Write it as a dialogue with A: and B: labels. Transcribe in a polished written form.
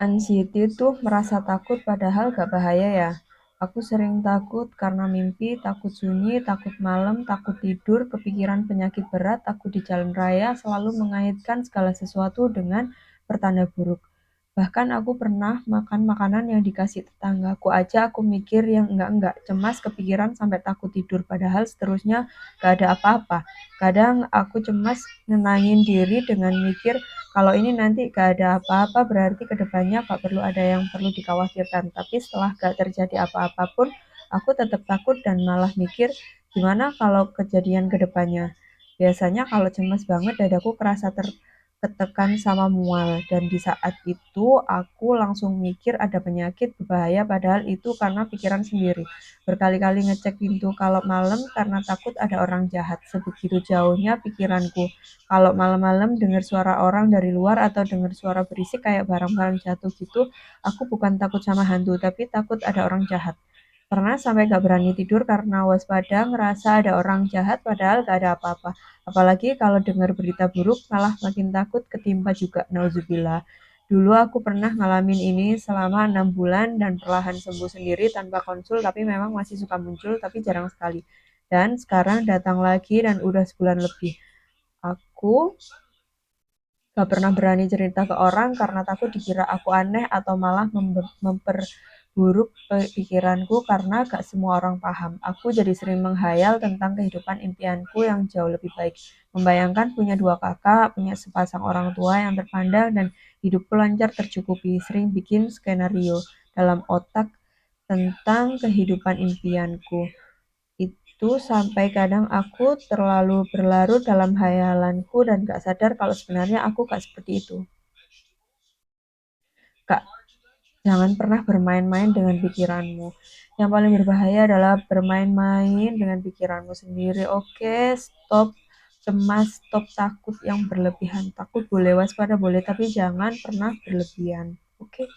A: Anxiety tuh merasa takut padahal gak bahaya ya. Aku sering takut karena mimpi, takut sunyi, takut malam, takut tidur, kepikiran penyakit berat, takut di jalan raya, selalu mengaitkan segala sesuatu dengan pertanda buruk. Bahkan aku pernah makan makanan yang dikasih tetanggaku aja aku mikir yang enggak, cemas, kepikiran sampai takut tidur, padahal seterusnya gak ada apa-apa. Kadang aku cemas nenangin diri dengan mikir kalau ini nanti gak ada apa-apa berarti kedepannya gak perlu ada yang perlu dikhawatirkan. Tapi setelah gak terjadi apa-apa pun aku tetap takut dan malah mikir gimana kalau kejadian kedepannya. Biasanya kalau cemas banget dadaku kerasa tertekan sama mual dan di saat itu aku langsung mikir ada penyakit berbahaya padahal itu karena pikiran sendiri. Berkali-kali ngecek pintu kalau malam karena takut ada orang jahat. Sebegitu jauhnya pikiranku. Kalau malam-malam dengar suara orang dari luar atau dengar suara berisik kayak barang-barang jatuh gitu, aku bukan takut sama hantu, tapi takut ada orang jahat. Pernah sampai gak berani tidur karena waspada ngerasa ada orang jahat padahal gak ada apa-apa. Apalagi kalau dengar berita buruk malah makin takut ketimpa juga. Nauzubillah. Dulu aku pernah ngalamin ini selama 6 bulan dan perlahan sembuh sendiri tanpa konsul, tapi memang masih suka muncul, tapi jarang sekali. Dan sekarang datang lagi dan udah sebulan lebih. Aku gak pernah berani cerita ke orang karena takut dikira aku aneh atau malah memperburuk pikiranku karena gak semua orang paham. Aku jadi sering menghayal tentang kehidupan impianku yang jauh lebih baik. Membayangkan punya 2 kakak, punya sepasang orang tua yang terpandang dan hidupku lancar tercukupi. Sering bikin skenario dalam otak tentang kehidupan impianku. Itu sampai kadang aku terlalu berlarut dalam hayalanku dan gak sadar kalau sebenarnya aku gak seperti itu. Kak, jangan pernah bermain-main dengan pikiranmu. Yang paling berbahaya adalah bermain-main dengan pikiranmu sendiri. Oke, stop cemas, stop takut yang berlebihan. Takut boleh, waspada boleh, tapi jangan pernah berlebihan. Oke?